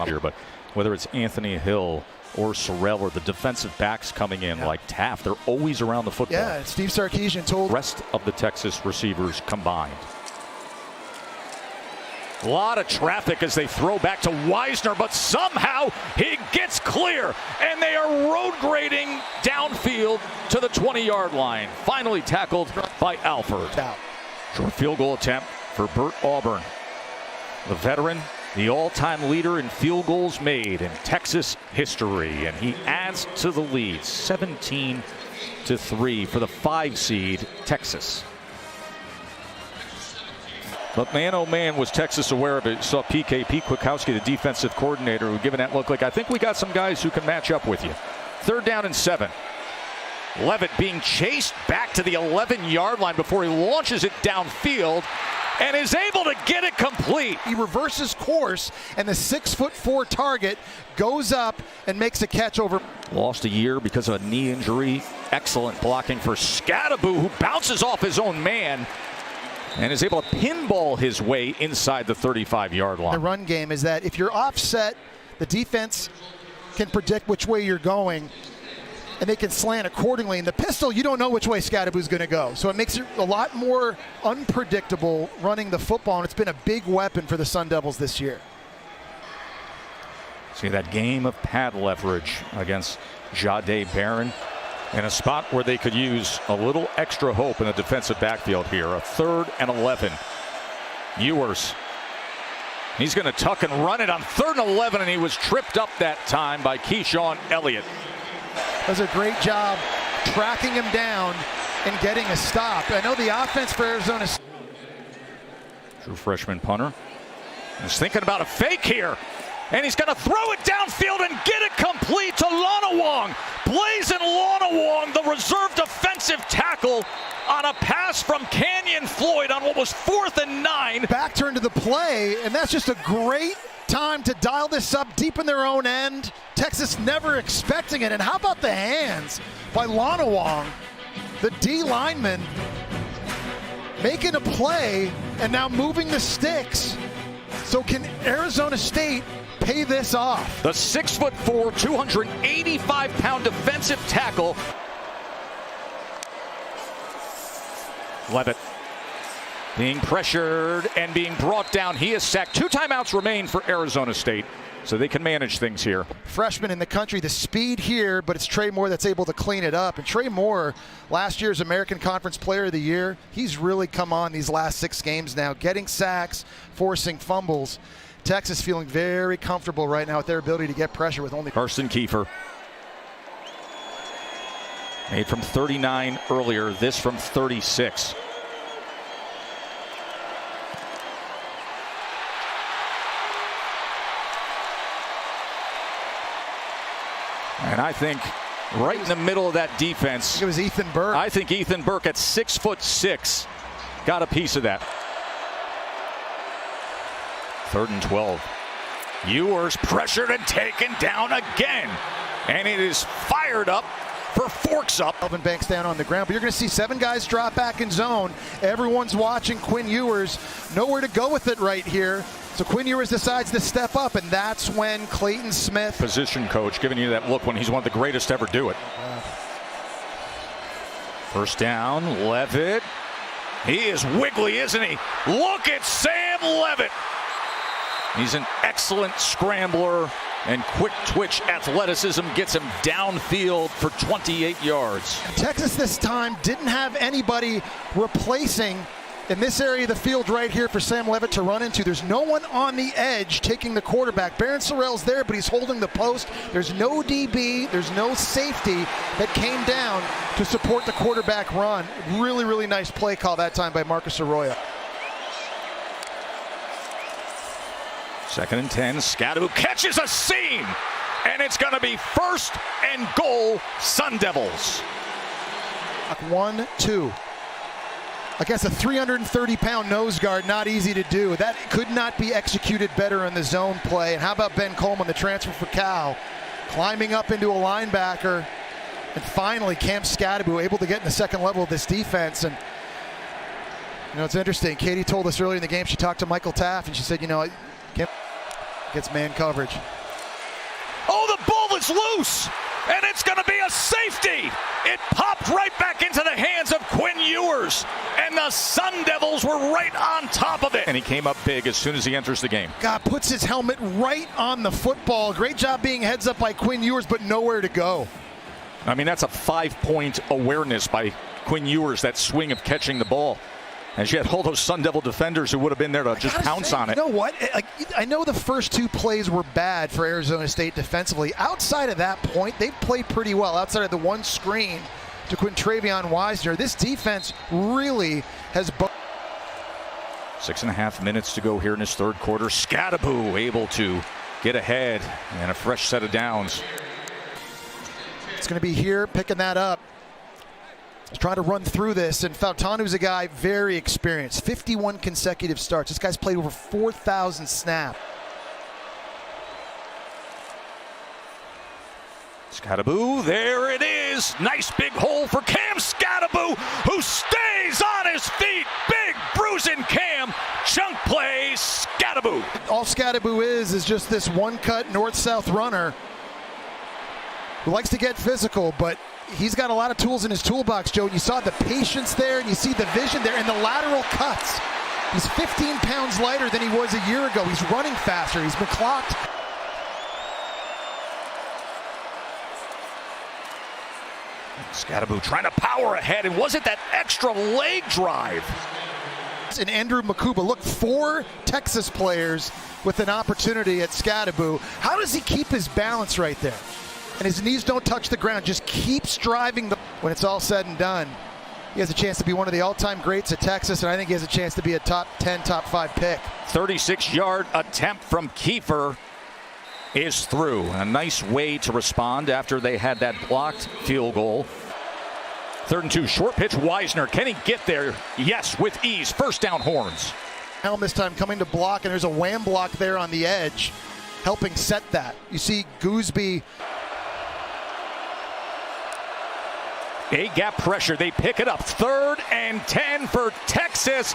here, but whether it's Anthony Hill or Sorrell or the defensive backs coming in like Taft, they're always around the football. Yeah, Steve Sarkisian told rest of the Texas receivers combined. A lot of traffic as they throw back to Wisner, but somehow he gets clear, and they are road grading downfield to the 20-yard line. Finally tackled by Alford. Short field goal attempt for Bert Auburn. The veteran, the all-time leader in field goals made in Texas history, and he adds to the lead, 17-3 for the 5 seed Texas. But man, oh man, was Texas aware of it. Saw Pete Kwiatkowski, the defensive coordinator, who given that look like, I think we got some guys who can match up with you. 3rd down and 7. Levitt being chased back to the 11-yard line before he launches it downfield and is able to get it complete. He reverses course, and the 6'4" target goes up and makes a catch over. Lost a year because of a knee injury. Excellent blocking for Scadaboo, who bounces off his own man and is able to pinball his way inside the 35-yard line. The run game is that if you're offset, the defense can predict which way you're going, and they can slant accordingly. In the pistol, you don't know which way Scadaboo's going to go. So it makes it a lot more unpredictable running the football, and it's been a big weapon for the Sun Devils this year. See that game of pad leverage against Jahdae Barron in a spot where they could use a little extra hope in the defensive backfield here. A 3rd and 11. Ewers. He's going to tuck and run it on 3rd and 11, and he was tripped up that time by Keyshawn Elliott. Does a great job tracking him down and getting a stop. I know the offense for Arizona. True freshman punter is thinking about a fake here, and he's going to throw it downfield and get it complete to Lonawong. Blazin Lonawong, the reserve defensive tackle, on a pass from Canyon Floyd on what was 4th and 9. Back turn to the play, and that's just a great time to dial this up deep in their own end. Texas never expecting it. And how about the hands by Lonawong, the D lineman, making a play and now moving the sticks. So can Arizona State pay this off? The 6'4", 285-pound defensive tackle. Levitt being pressured and being brought down. He is sacked. 2 timeouts remain for Arizona State, so they can manage things here. Freshman in the country, the speed here, but it's Trey Moore that's able to clean it up. And Trey Moore, last year's American Conference Player of the Year, he's really come on these last 6 games now, getting sacks, forcing fumbles. Texas feeling very comfortable right now with their ability to get pressure with only Carson Kiefer. Made from 39 earlier, this from 36. And I think right in the middle of that defense, it was Ethan Burke. I think Ethan Burke at 6'6" got a piece of that. 3rd and 12. Ewers pressured and taken down again. And it is fired up for forks up. Alvin Banks down on the ground, but you're going to see 7 guys drop back in zone. Everyone's watching Quinn Ewers. Nowhere to go with it right here. So Quinn Ewers decides to step up, and that's when Clayton Smith, position coach, giving you that look when he's one of the greatest to ever do it. 1st down, Levitt. He is wiggly, isn't he? Look at Sam Levitt. He's an excellent scrambler, and quick twitch athleticism gets him downfield for 28 yards. Texas this time didn't have anybody replacing in this area of the field right here for Sam Levitt to run into. There's no one on the edge taking the quarterback. Barron Sorrell's there, but he's holding the post. There's no DB, there's no safety that came down to support the quarterback run. Really, really nice play call that time by Marcus Arroyo. 2nd and 10, Scadaboo catches a seam, and it's going to be 1st and goal, Sun Devils. 1-2. Against a 330-pound nose guard, not easy to do. That could not be executed better in the zone play. And how about Ben Coleman, the transfer for Cal, climbing up into a linebacker. And finally, Cam Scadaboo able to get in the 2nd level of this defense. And, you know, it's interesting. Katie told us earlier in the game, she talked to Michael Taft, and she said, you know, Gets man coverage. Oh, the ball is loose, and it's going to be a safety. It popped right back into the hands of Quinn Ewers, and the Sun Devils were right on top of it. And he came up big as soon as he enters the game. God, puts his helmet right on the football. Great job being heads up by Quinn Ewers, but nowhere to go. I mean, that's a 5-point awareness by Quinn Ewers, that swing of catching the ball. And you had all those Sun Devil defenders who would have been there to just pounce on it. You know what? I know the first two plays were bad for Arizona State defensively. Outside of that point, they've played pretty well. Outside of the one screen to Quintravion Wisner, this defense really has... 6.5 minutes to go here in his third quarter. Scadaboo able to get ahead and a fresh set of downs. It's going to be here, picking that up. He's trying to run through this, and Fautanu's a guy very experienced. 51 consecutive starts. This guy's played over 4,000 snaps. Scadaboo, there it is. Nice big hole for Cam Scadaboo, who stays on his feet. Big bruising Cam. Chunk play, Scadaboo. All Scadaboo is just this one-cut north-south runner who likes to get physical, but he's got a lot of tools in his toolbox, Joe. And you saw the patience there, and you see the vision there, and the lateral cuts. He's 15 pounds lighter than he was a year ago. He's running faster. He's been clocked. Scadaboo trying to power ahead, and was it that extra leg drive? And Andrew Makuba, look, 4 Texas players with an opportunity at Scadaboo. How does he keep his balance right there? And his knees don't touch the ground, just keeps driving. When it's all said and done, he has a chance to be one of the all-time greats at Texas, and I think he has a chance to be a top 10, top 5 pick. 36-yard attempt from Kiefer is through. A nice way to respond after they had that blocked field goal. 3rd and 2, short pitch, Wisner. Can he get there? Yes, with ease. First down, Horns. Helm this time coming to block, and there's a wham block there on the edge, helping set that. You see Gooseby. A-gap pressure, they pick it up. 3rd and 10 for Texas,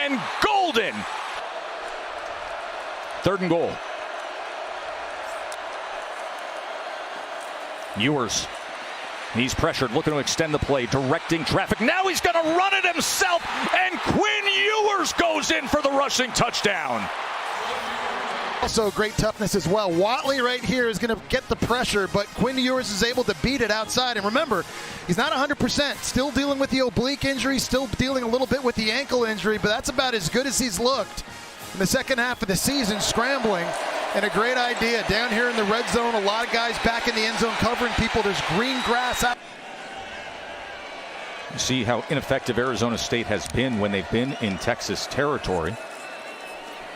and Golden. 3rd and goal. Ewers, he's pressured, looking to extend the play, directing traffic. Now he's going to run it himself, and Quinn Ewers goes in for the rushing touchdown. Also great toughness as well. Watley right here is going to get the pressure, but Quinn Ewers is able to beat it outside. And remember, he's not 100%. Still dealing with the oblique injury, still dealing a little bit with the ankle injury, but that's about as good as he's looked in the second half of the season, scrambling. And a great idea. Down here in the red zone, a lot of guys back in the end zone covering people. There's green grass out. You see how ineffective Arizona State has been when they've been in Texas territory.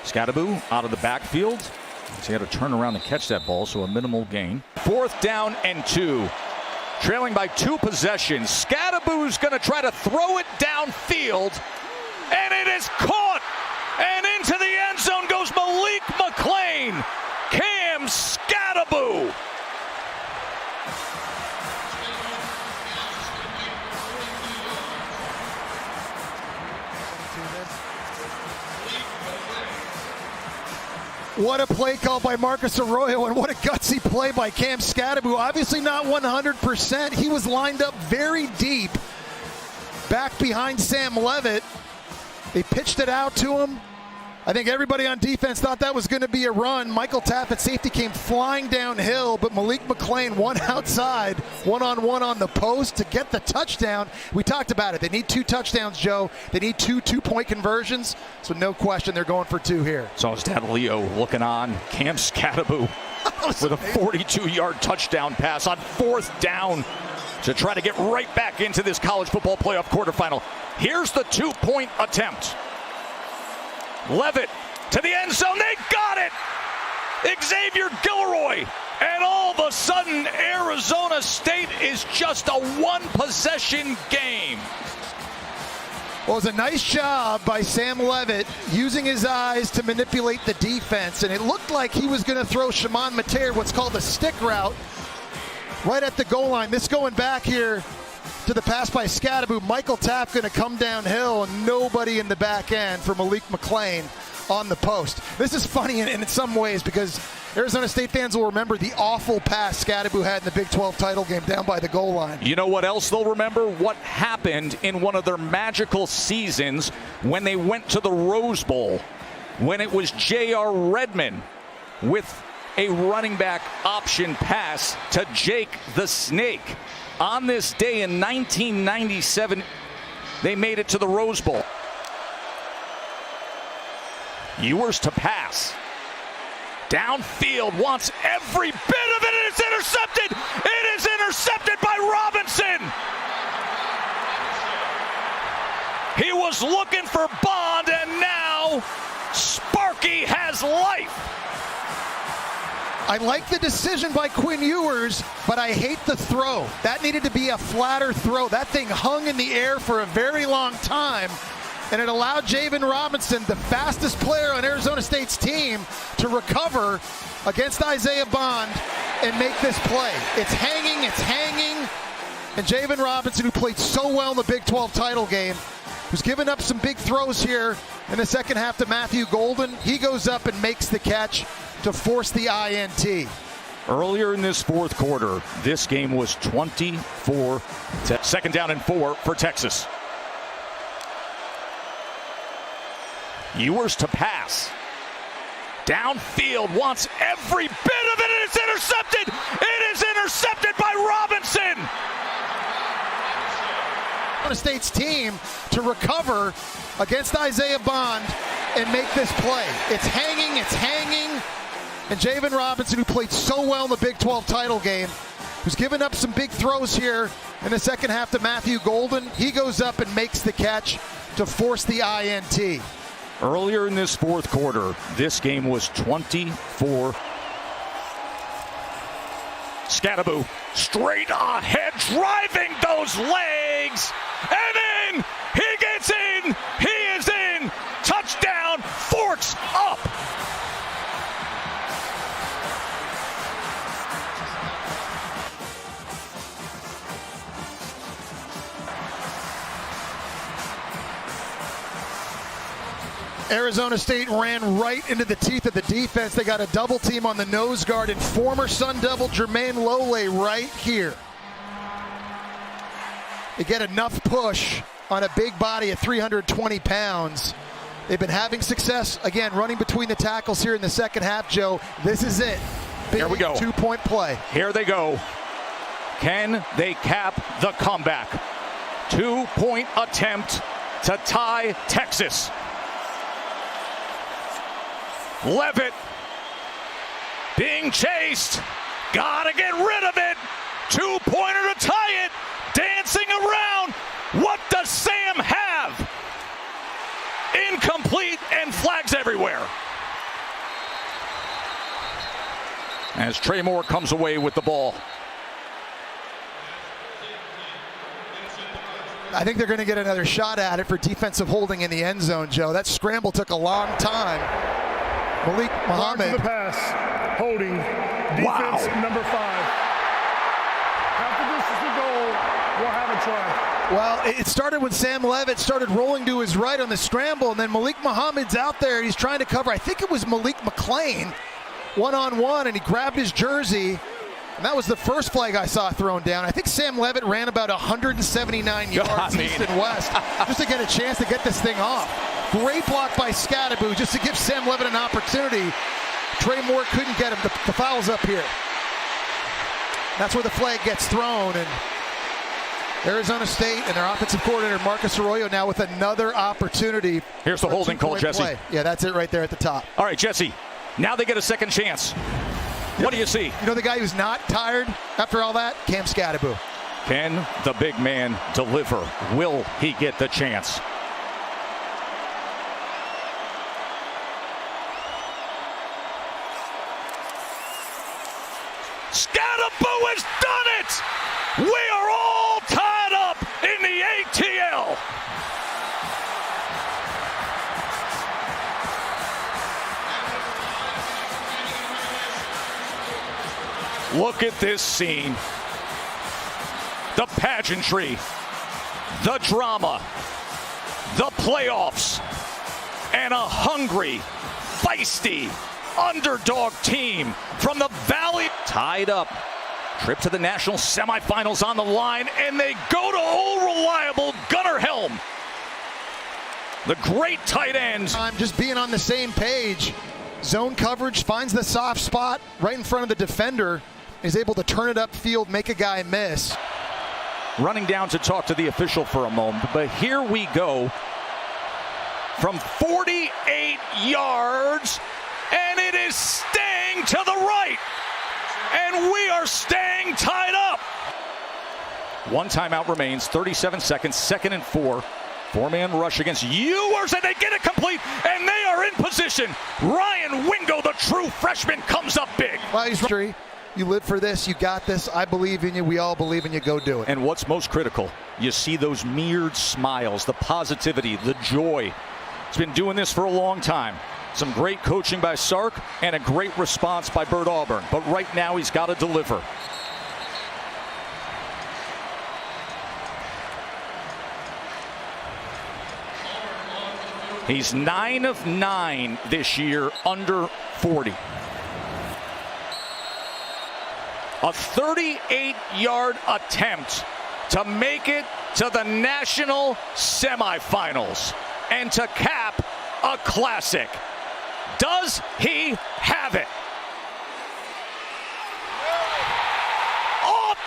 Scadaboo out of the backfield. So he had to turn around and catch that ball, so a minimal gain. 4th down and 2. Trailing by 2 possessions. Scadaboo's going to try to throw it downfield, and it is caught. And into the end zone goes Malik McClain. Cam Scadaboo. What a play call by Marcus Arroyo, and what a gutsy play by Cam Scadaboo. Obviously not 100%. He was lined up very deep back behind Sam Levitt. They pitched it out to him. I think everybody on defense thought that was going to be a run. Michael Taff at safety came flying downhill, but Malik McClain one outside, one-on-one on the post to get the touchdown. We talked about it. They need 2 touchdowns, Joe. They need 2 two-point conversions, so no question they're going for 2 here. So his dad Leo looking on. Cam Scadaboo with a 42-yard touchdown pass on 4th down to try to get right back into this college football playoff quarterfinal. Here's the 2-point attempt. Levitt to the end zone. They got it. Xavier Gilroy. And all of a sudden, Arizona State is just a 1-possession game. Well, it was a nice job by Sam Levitt using his eyes to manipulate the defense. And it looked like he was going to throw Shimon Mater what's called a stick route right at the goal line. This going back here to the pass by Scadaboo. Michael Taff going to come downhill, and nobody in the back end for Malik McClain. on the post. This is funny in some ways because Arizona State fans will remember the awful pass Scadaboo had in the Big 12 title game down by the goal line. You know what else they'll remember? What happened in one of their magical seasons when they went to the Rose Bowl, when it was J.R. Redmond with a running back option pass to Jake the Snake. On this day in 1997, they made it to the Rose Bowl. Ewers to pass. Downfield, wants every bit of it, and it's intercepted! It is intercepted by Robinson! He was looking for Bond, and now Sparky has life! I like the decision by Quinn Ewers, but I hate the throw. That needed to be a flatter throw. That thing hung in the air for a very long time, and it allowed Javen Robinson, the fastest player on Arizona State's team, to recover against Isaiah Bond and make this play. It's hanging, and Javen Robinson, who played so well in the Big 12 title game, who's given up some big throws here in the second half to Matthew Golden. He goes up and makes the catch to force the INT. Earlier in this fourth quarter, this game was 24. Second down and 4 for Texas. Ewers to pass. Downfield, wants every bit of it, and it's intercepted! It is intercepted by Robinson! Arizona State's team to recover against Isaiah Bond and make this play. It's hanging, and Javen Robinson, who played so well in the Big 12 title game, who's given up some big throws here in the second half to Matthew Golden, he goes up and makes the catch to force the INT. Earlier in this fourth quarter, this game was 24. Scadaboo straight ahead, driving those legs, and in, he gets in, he is in, touchdown, Forks up. Arizona State ran right into the teeth of the defense. They got a double team on the nose guard and former Sun Devil Jermaine Lole right here. They get enough push on a big body at 320 pounds. They've been having success, again, running between the tackles here in the second half, Joe. This is it. Big Here we go. 2-point play. Here they go. Can they cap the comeback? 2-point attempt to tie Texas. Levitt being chased. Gotta get rid of it. 2-pointer to tie it. Dancing around. What does Sam have? Incomplete and flags everywhere. As Trey Moore comes away with the ball. I think they're going to get another shot at it for defensive holding in the end zone, Joe. That scramble took a long time. Malik Muhammad. The pass, holding, defense number 5. After this is the goal, we'll have a try. Well, it started when Sam Levitt started rolling to his right on the scramble, and then Malik Muhammad's out there. He's trying to cover. I think it was Malik McClain, one-on-one, and he grabbed his jersey. And that was the first flag I saw thrown down. I think Sam Levitt ran about 179 yards east and west just to get a chance to get this thing off. Great block by Scadaboo just to give Sam Levitt an opportunity. Trey Moore couldn't get him. The foul's up here. That's where the flag gets thrown. And Arizona State and their offensive coordinator, Marcus Arroyo, now with another opportunity. Here's the holding call, Jesse. Play. Yeah, that's it right there at the top. All right, Jesse. Now they get a second chance. What do you see? You know the guy who's not tired after all that? Cam Scadaboo. Can the big man deliver? Will he get the chance? Scadaboo has done it! We are all tied up in the ATL. Look at this scene. The pageantry, the drama, the playoffs, and a hungry feisty underdog team from the Valley. Tied up. Trip to the national semifinals on the line, and they go to old reliable Gunnar Helm. The great tight ends. I'm just being on the same page. Zone coverage, finds the soft spot right in front of the defender, is able to turn it upfield, make a guy miss. Running down to talk to the official for a moment, but here we go from 48 yards, and it is staying to the right. And we are staying tied up. One timeout remains, 37 seconds, 2nd and 4. Four-man rush against Ewers, and they get it complete, and they are in position. Ryan Wingo, the true freshman, comes up big. Well, you live for this, you got this, I believe in you, we all believe in you, go do it. And what's most critical, you see those mirrored smiles, the positivity, the joy. He's been doing this for a long time. Some great coaching by Sark and a great response by Bert Auburn. But right now he's got to deliver. He's 9 of 9 this year under 40. A 38-yard attempt to make it to the national semifinals and to cap a classic. Does he have it? Off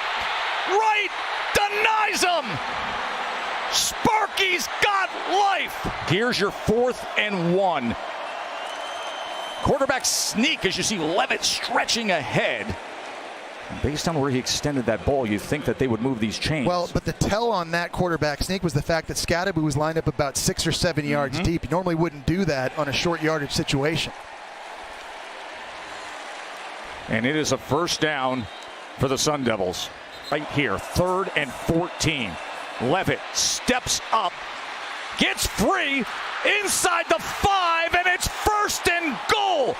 right, denies him. Sparky's got life. Here's your 4th and 1. Quarterback sneak as you see Levitt stretching ahead. And based on where he extended that ball, you'd think that they would move these chains. Well, but the tell on that quarterback sneak was the fact that Scadaboo was lined up about 6 or 7 yards deep. He normally wouldn't do that on a short yardage situation. And it is a first down for the Sun Devils. Right here, 3rd and 14. Levitt steps up, gets free inside the 5, and it's 1st and goal.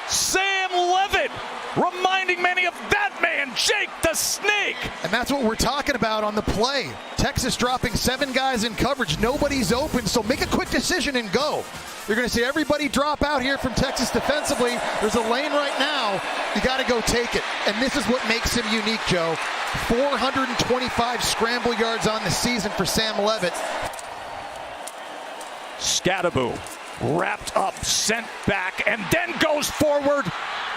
Sam Levitt reminding many of that man, Jake the Snake. And that's what we're talking about on the play. Texas dropping 7 guys in coverage. Nobody's open, so make a quick decision and go. You're going to see everybody drop out here from Texas defensively. There's a lane right now. You got to go take it. And this is what makes him unique, Joe. 425 scramble yards on the season for Sam Levitt. Scadaboo wrapped up, sent back, and then goes forward.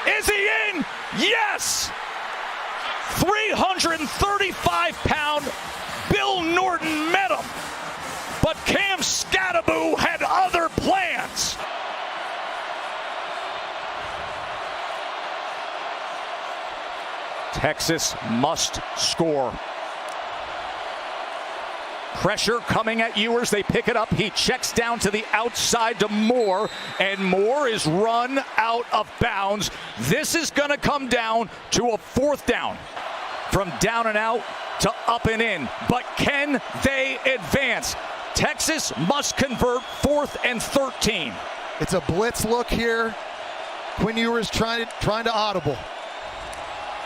Is he in? Yes! 335-pound Bill Norton met him. But Cam Scadaboo had other plans. Texas must score. Pressure coming at Ewers. They pick it up. He checks down to the outside to Moore, and Moore is run out of bounds. This is going to come down to a 4th down. From down and out to up and in. But can they advance? Texas must convert 4th and 13. It's a blitz look here. Quinn Ewers trying to audible.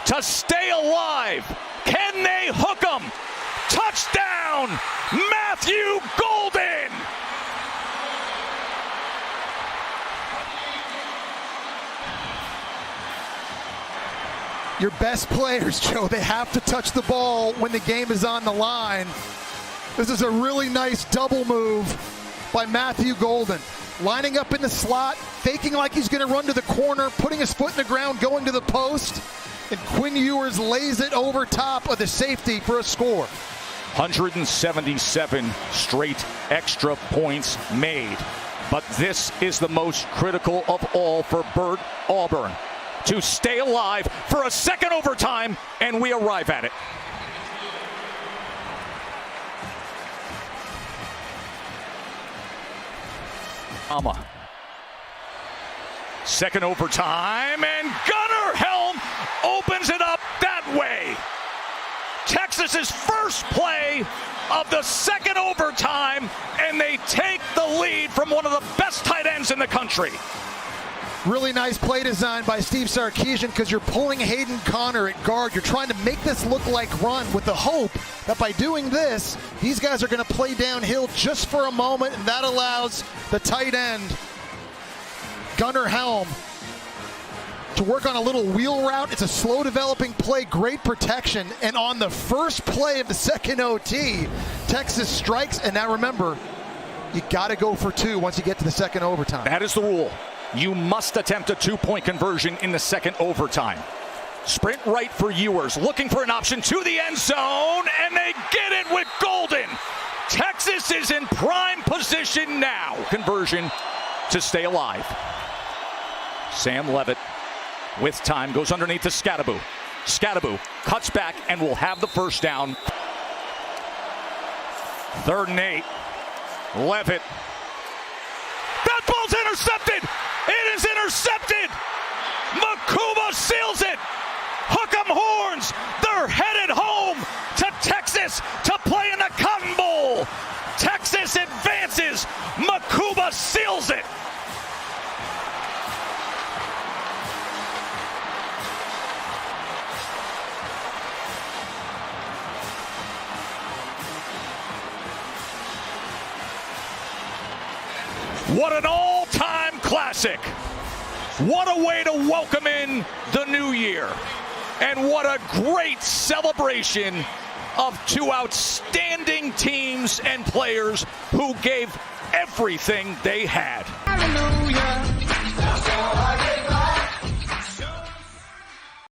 To stay alive. Can they hook him? Touchdown, Matthew Golden. Your best players, Joe, they have to touch the ball when the game is on the line. This is a really nice double move by Matthew Golden. Lining up in the slot, faking like he's going to run to the corner, putting his foot in the ground, going to the post. And Quinn Ewers lays it over top of the safety for a score. 177 straight extra points made. But this is the most critical of all for Bert Auburn. To stay alive for a 2nd overtime, and we arrive at it. Ama. 2nd overtime, and Gunnar Helm opens it up that way. Texas's first play of the 2nd overtime, and they take the lead from one of the best tight ends in the country. Really nice play design by Steve Sarkisian because you're pulling Hayden Connor at guard. You're trying to make this look like run with the hope that by doing this, these guys are going to play downhill just for a moment, and that allows the tight end gunner helm to work on a little wheel route. It's a slow developing play, great protection. And on the first play of the second OT, Texas strikes. And now remember, you got to go for two once you get to the second overtime. That is the rule. You must attempt a two-point conversion in the second overtime. Sprint right for Ewers, looking for an option to the end zone, and they get it with Golden. Texas is in prime position now. Conversion to stay alive. Sam Levitt with time goes underneath to Scadaboo. Scadaboo cuts back and will have the first down. 3rd and 8. Levitt. That ball's intercepted. It is intercepted. Makuba seals it. Hook 'em horns. They're headed home to Texas to play in the Cotton Bowl. Texas advances. Makuba seals it. What an all-time classic. What a way to welcome in the new year. And what a great celebration of two outstanding teams and players who gave everything they had. Hallelujah.